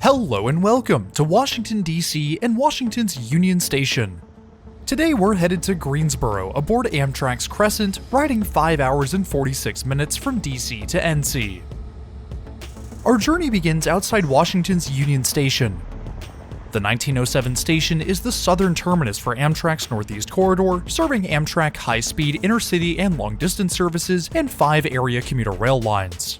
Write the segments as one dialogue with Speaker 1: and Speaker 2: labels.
Speaker 1: Hello and welcome to Washington, D.C. and Washington's Union Station. Today we're headed to Greensboro aboard Amtrak's Crescent, riding 5 hours and 46 minutes from D.C. to NC. Our journey begins outside Washington's Union Station. The 1907 station is the southern terminus for Amtrak's Northeast Corridor, serving Amtrak high-speed intercity and long-distance services and 5 area commuter rail lines.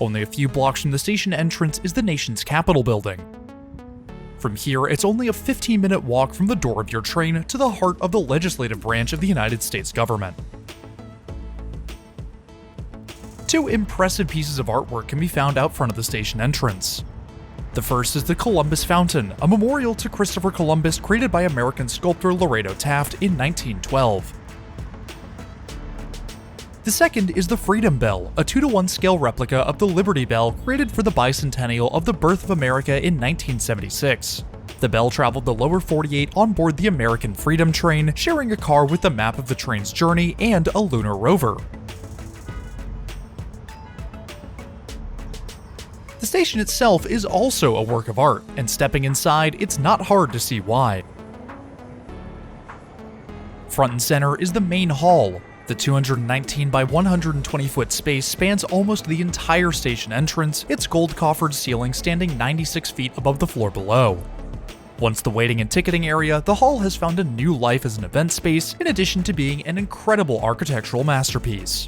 Speaker 1: Only a few blocks from the station entrance is the nation's Capitol building. From here, it's only a 15-minute walk from the door of your train to the heart of the legislative branch of the United States government. Two impressive pieces of artwork can be found out front of the station entrance. The first is the Columbus Fountain, a memorial to Christopher Columbus created by American sculptor Lorado Taft in 1912. The second is the Freedom Bell, a 2-to-1 scale replica of the Liberty Bell created for the bicentennial of the birth of America in 1976. The bell traveled the lower 48 on board the American Freedom Train, sharing a car with the map of the train's journey and a lunar rover. The station itself is also a work of art, and stepping inside, it's not hard to see why. Front and center is the main hall. The 219 by 120 foot space spans almost the entire station entrance, its gold-coffered ceiling standing 96 feet above the floor below. Once the waiting and ticketing area, the hall has found a new life as an event space, in addition to being an incredible architectural masterpiece.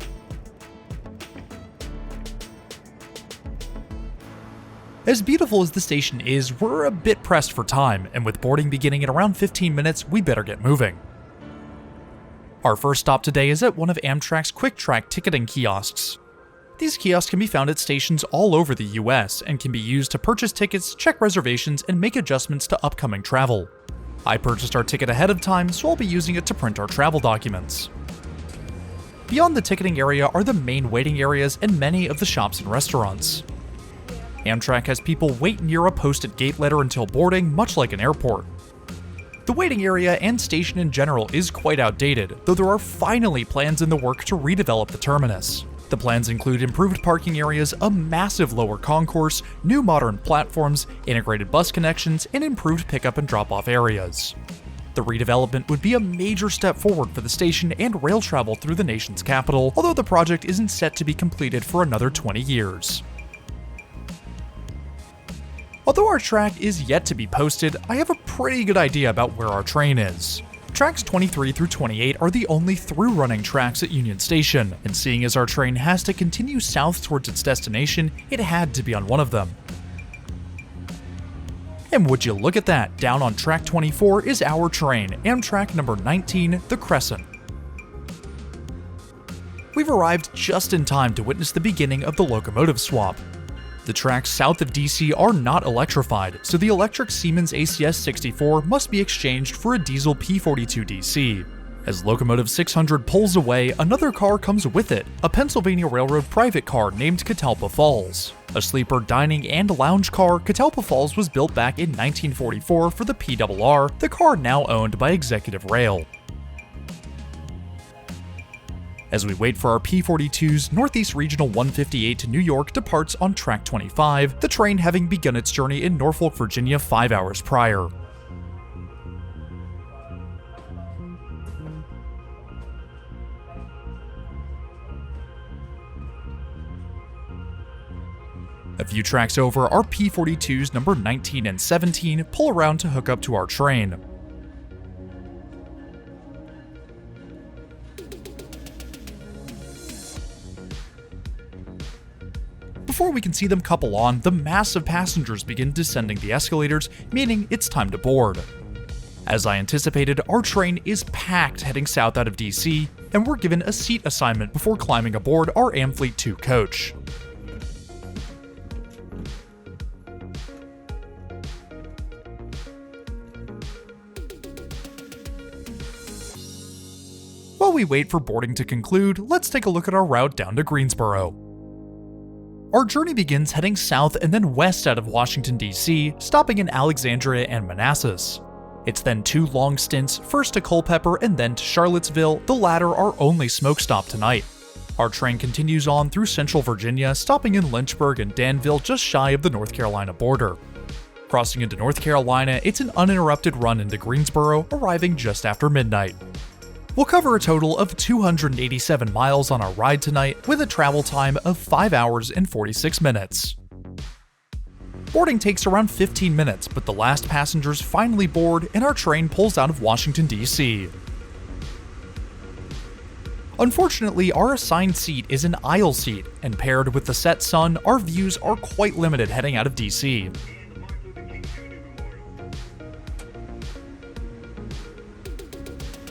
Speaker 1: As beautiful as the station is, we're a bit pressed for time, and with boarding beginning in around 15 minutes, we better get moving. Our first stop today is at one of Amtrak's Quick Track ticketing kiosks. These kiosks can be found at stations all over the US and can be used to purchase tickets, check reservations, and make adjustments to upcoming travel. I purchased our ticket ahead of time, so I'll be using it to print our travel documents. Beyond the ticketing area are the main waiting areas and many of the shops and restaurants. Amtrak has people wait near a posted gate letter until boarding, much like an airport. The waiting area and station in general is quite outdated, though there are finally plans in the work to redevelop the terminus. The plans include improved parking areas, a massive lower concourse, new modern platforms, integrated bus connections, and improved pickup and drop-off areas. The redevelopment would be a major step forward for the station and rail travel through the nation's capital, although the project isn't set to be completed for another 20 years. Although our track is yet to be posted, I have a pretty good idea about where our train is. Tracks 23 through 28 are the only through-running tracks at Union Station, and seeing as our train has to continue south towards its destination, it had to be on one of them. And would you look at that, down on track 24 is our train, Amtrak number 19, the Crescent. We've arrived just in time to witness the beginning of the locomotive swap. The tracks south of DC are not electrified, so the electric Siemens ACS 64 must be exchanged for a diesel P42 DC. As Locomotive 600 pulls away, another car comes with it, a Pennsylvania Railroad private car named Catalpa Falls. A sleeper dining and lounge car, Catalpa Falls was built back in 1944 for the PRR, the car now owned by Executive Rail. As we wait for our P42's Northeast Regional 158 to New York departs on track 25, the train having begun its journey in Norfolk, Virginia 5 hours prior. A few tracks over, our P42's number 19 and 17 pull around to hook up to our train. Before we can see them couple on, the mass of passengers begin descending the escalators, meaning it's time to board. As I anticipated, our train is packed heading south out of DC, and we're given a seat assignment before climbing aboard our Amfleet 2 coach. While we wait for boarding to conclude, let's take a look at our route down to Greensboro. Our journey begins heading south and then west out of Washington, D.C., stopping in Alexandria and Manassas. It's then 2 long stints, first to Culpeper and then to Charlottesville, the latter our only smoke stop tonight. Our train continues on through central Virginia, stopping in Lynchburg and Danville just shy of the North Carolina border. Crossing into North Carolina, it's an uninterrupted run into Greensboro, arriving just after midnight. We'll cover a total of 287 miles on our ride tonight, with a travel time of 5 hours and 46 minutes. Boarding takes around 15 minutes, but the last passengers finally board and our train pulls out of Washington, D.C. Unfortunately, our assigned seat is an aisle seat, and paired with the set sun, our views are quite limited heading out of D.C.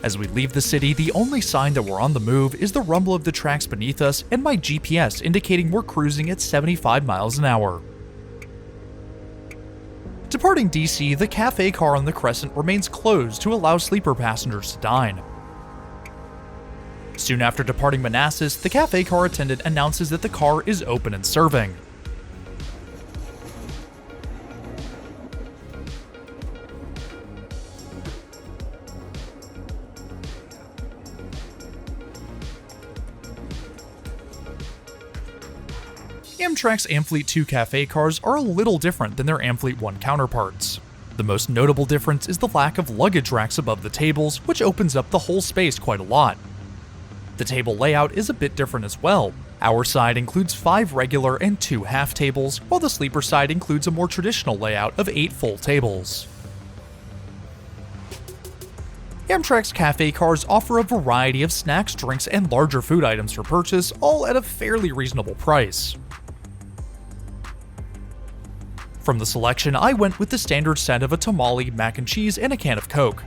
Speaker 1: As we leave the city, the only sign that we're on the move is the rumble of the tracks beneath us and my GPS indicating we're cruising at 75 miles an hour. Departing DC, the cafe car on the Crescent remains closed to allow sleeper passengers to dine. Soon after departing Manassas, the cafe car attendant announces that the car is open and serving. Amtrak's Amfleet 2 cafe cars are a little different than their Amfleet 1 counterparts. The most notable difference is the lack of luggage racks above the tables, which opens up the whole space quite a lot. The table layout is a bit different as well. Our side includes 5 regular and 2 half tables, while the sleeper side includes a more traditional layout of 8 full tables. Amtrak's cafe cars offer a variety of snacks, drinks, and larger food items for purchase, all at a fairly reasonable price. From the selection, I went with the standard set of a tamale, mac and cheese, and a can of Coke.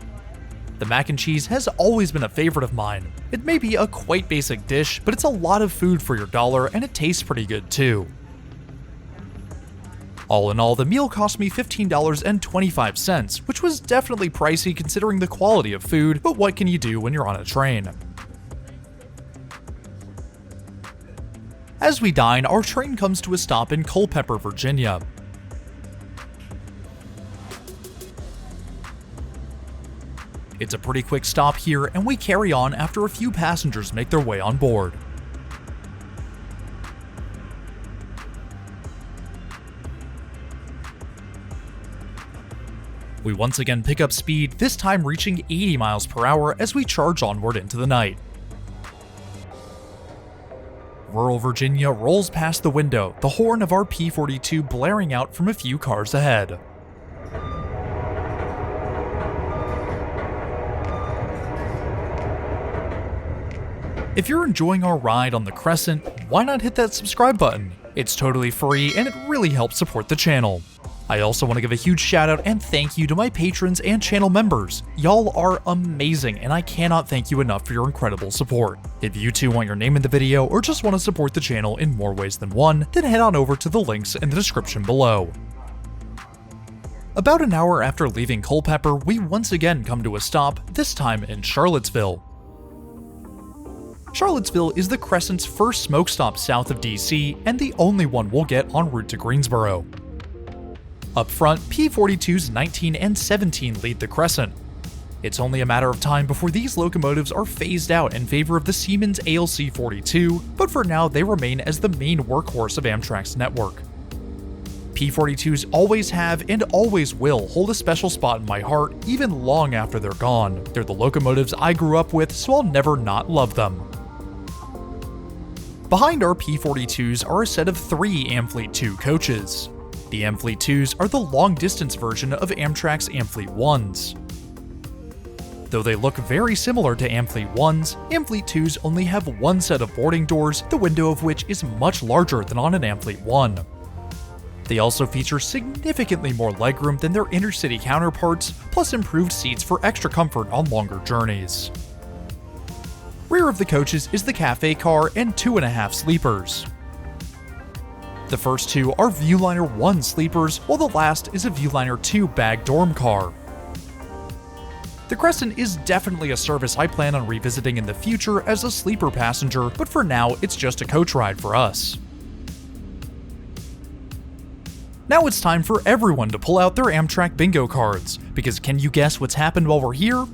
Speaker 1: The mac and cheese has always been a favorite of mine. It may be a quite basic dish, but it's a lot of food for your dollar and it tastes pretty good too. All in all, the meal cost me $15.25, which was definitely pricey considering the quality of food, but what can you do when you're on a train? As we dine, our train comes to a stop in Culpeper, Virginia. It's a pretty quick stop here, and we carry on after a few passengers make their way on board. We once again pick up speed, this time reaching 80 miles per hour as we charge onward into the night. Rural Virginia rolls past the window, the horn of our P-42 blaring out from a few cars ahead. If you're enjoying our ride on the Crescent, why not hit that subscribe button? It's totally free and it really helps support the channel. I also want to give a huge shout out and thank you to my patrons and channel members. Y'all are amazing and I cannot thank you enough for your incredible support. If you too want your name in the video or just want to support the channel in more ways than one, then head on over to the links in the description below. About an hour after leaving Culpeper, we once again come to a stop, this time in Charlottesville. Charlottesville is the Crescent's first smoke stop south of DC and the only one we'll get en route to Greensboro. Up front, P-42s 19 and 17 lead the Crescent. It's only a matter of time before these locomotives are phased out in favor of the Siemens ALC-42, but for now they remain as the main workhorse of Amtrak's network. P-42s always have and always will hold a special spot in my heart even long after they're gone. They're the locomotives I grew up with, so I'll never not love them. Behind our P-42s are a set of 3 Amfleet 2 coaches. The Amfleet 2s are the long-distance version of Amtrak's Amfleet 1s. Though they look very similar to Amfleet 1s, Amfleet 2s only have one set of boarding doors, the window of which is much larger than on an Amfleet 1. They also feature significantly more legroom than their intercity counterparts, plus improved seats for extra comfort on longer journeys. Rear of the coaches is the cafe car and 2.5 sleepers. The first 2 are Viewliner 1 sleepers, while the last is a Viewliner 2 bag dorm car. The Crescent is definitely a service I plan on revisiting in the future as a sleeper passenger, but for now it's just a coach ride for us. Now it's time for everyone to pull out their Amtrak bingo cards, because can you guess what's happened while we're here?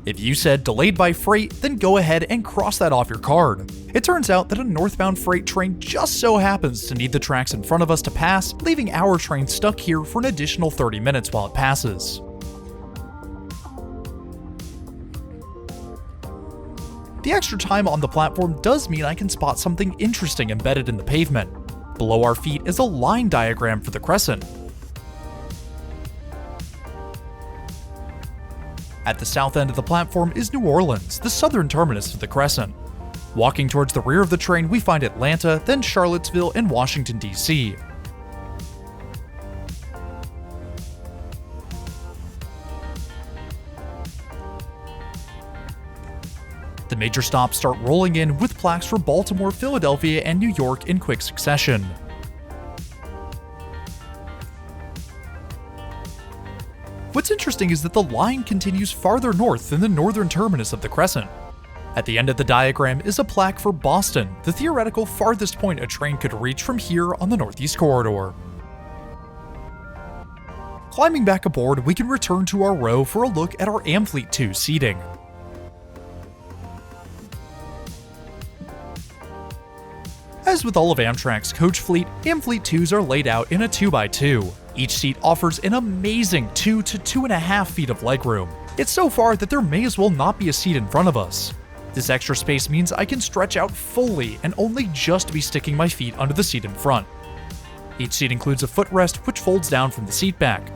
Speaker 1: If you said delayed by freight, then go ahead and cross that off your card. It turns out that a northbound freight train just so happens to need the tracks in front of us to pass, leaving our train stuck here for an additional 30 minutes while it passes. The extra time on the platform does mean I can spot something interesting embedded in the pavement. Below our feet is a line diagram for the Crescent. At the south end of the platform is New Orleans, the southern terminus of the Crescent. Walking towards the rear of the train, we find Atlanta, then Charlottesville, and Washington, D.C. The major stops start rolling in with plaques for Baltimore, Philadelphia, and New York in quick succession. What's interesting is that the line continues farther north than the northern terminus of the Crescent. At the end of the diagram is a plaque for Boston, the theoretical farthest point a train could reach from here on the Northeast Corridor. Climbing back aboard, we can return to our row for a look at our Amfleet 2 seating. As with all of Amtrak's coach fleet, Amfleet 2s are laid out in a 2x2. Each seat offers an amazing 2 to 2.5 feet of legroom. It's so far that there may as well not be a seat in front of us. This extra space means I can stretch out fully and only just be sticking my feet under the seat in front. Each seat includes a footrest which folds down from the seat back.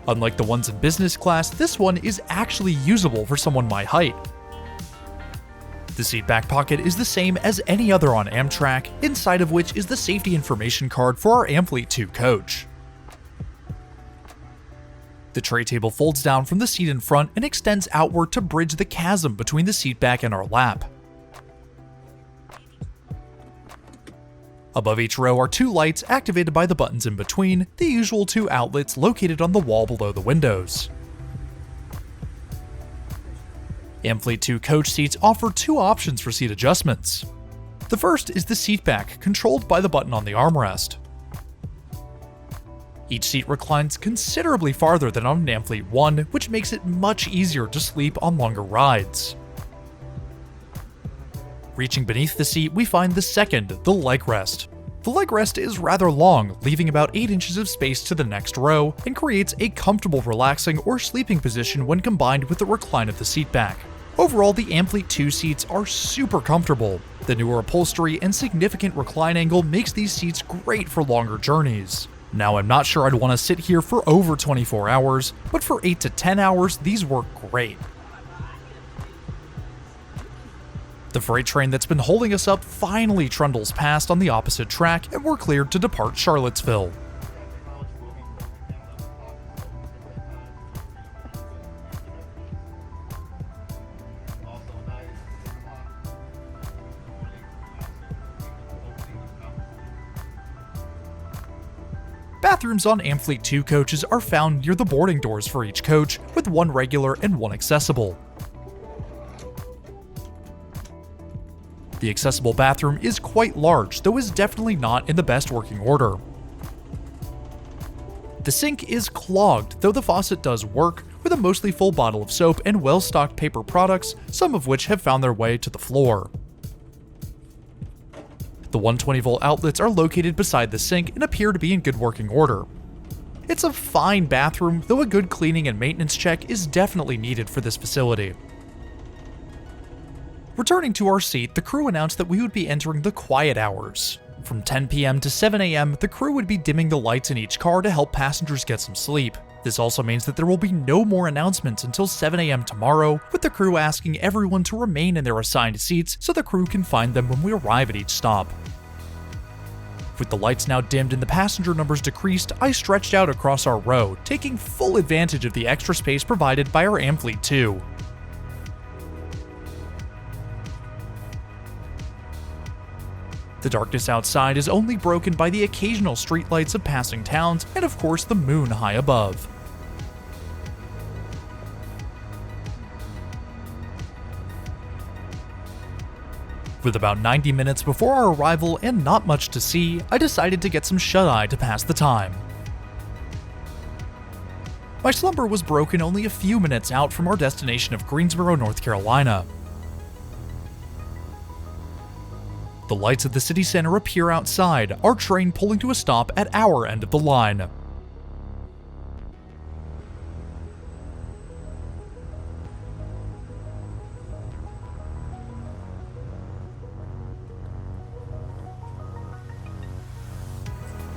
Speaker 1: Unlike the ones in business class, this one is actually usable for someone my height. The seat back pocket is the same as any other on Amtrak, inside of which is the safety information card for our Amfleet 2 coach. The tray table folds down from the seat in front and extends outward to bridge the chasm between the seat back and our lap. Above each row are two lights activated by the buttons in between, the usual two outlets located on the wall below the windows. Amfleet 2 coach seats offer two options for seat adjustments. The first is the seat back, controlled by the button on the armrest. Each seat reclines considerably farther than on an Amfleet 1, which makes it much easier to sleep on longer rides. Reaching beneath the seat, we find the second, the leg rest. The leg rest is rather long, leaving about 8 inches of space to the next row, and creates a comfortable relaxing or sleeping position when combined with the recline of the seat back. Overall, the Amfleet 2 seats are super comfortable. The newer upholstery and significant recline angle makes these seats great for longer journeys. Now, I'm not sure I'd want to sit here for over 24 hours, but for 8 to 10 hours, these work great. The freight train that's been holding us up finally trundles past on the opposite track, and we're cleared to depart Charlottesville. Bathrooms on Amfleet 2 coaches are found near the boarding doors for each coach, with one regular and one accessible. The accessible bathroom is quite large, though is definitely not in the best working order. The sink is clogged, though the faucet does work, with a mostly full bottle of soap and well-stocked paper products, some of which have found their way to the floor. The 120-volt outlets are located beside the sink and appear to be in good working order. It's a fine bathroom, though a good cleaning and maintenance check is definitely needed for this facility. Returning to our seat, the crew announced that we would be entering the quiet hours. From 10 p.m. to 7 a.m., the crew would be dimming the lights in each car to help passengers get some sleep. This also means that there will be no more announcements until 7 a.m. tomorrow, with the crew asking everyone to remain in their assigned seats so the crew can find them when we arrive at each stop. With the lights now dimmed and the passenger numbers decreased, I stretched out across our row, taking full advantage of the extra space provided by our Amfleet 2. The darkness outside is only broken by the occasional streetlights of passing towns and of course the moon high above. With about 90 minutes before our arrival and not much to see, I decided to get some shut-eye to pass the time. My slumber was broken only a few minutes out from our destination of Greensboro, North Carolina. The lights of the city center appear outside, our train pulling to a stop at our end of the line.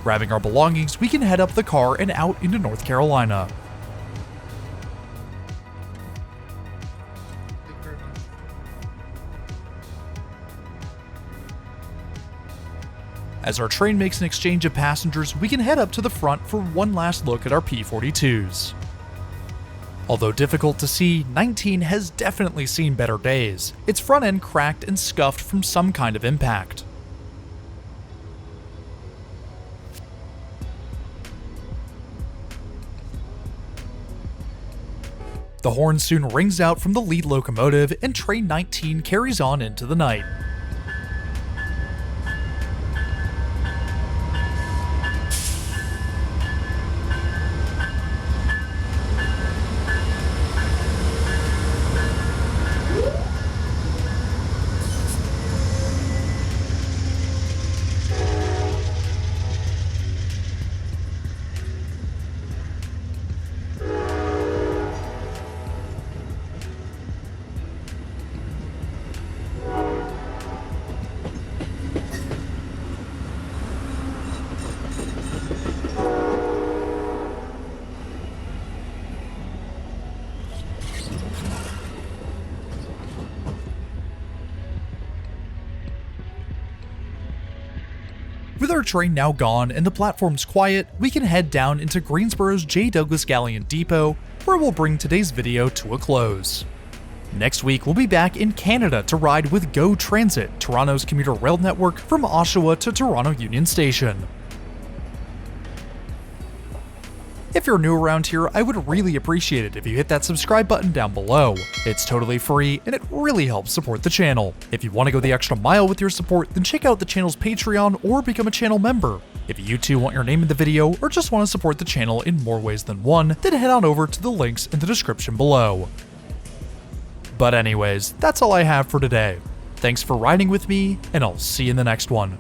Speaker 1: Grabbing our belongings, we can head up the car and out into North Carolina. As our train makes an exchange of passengers, we can head up to the front for one last look at our P-42s. Although difficult to see, 19 has definitely seen better days. Its front end cracked and scuffed from some kind of impact. The horn soon rings out from the lead locomotive, and train 19 carries on into the night. With our train now gone and the platforms quiet, we can head down into Greensboro's J. Douglas Galleon Depot, where we'll bring today's video to a close. Next week, we'll be back in Canada to ride with GO Transit, Toronto's commuter rail network from Oshawa to Toronto Union Station. If you're new around here, I would really appreciate it if you hit that subscribe button down below. It's totally free, and it really helps support the channel. If you want to go the extra mile with your support, then check out the channel's Patreon or become a channel member. If you too want your name in the video, or just want to support the channel in more ways than one, then head on over to the links in the description below. But anyways, that's all I have for today. Thanks for riding with me, and I'll see you in the next one.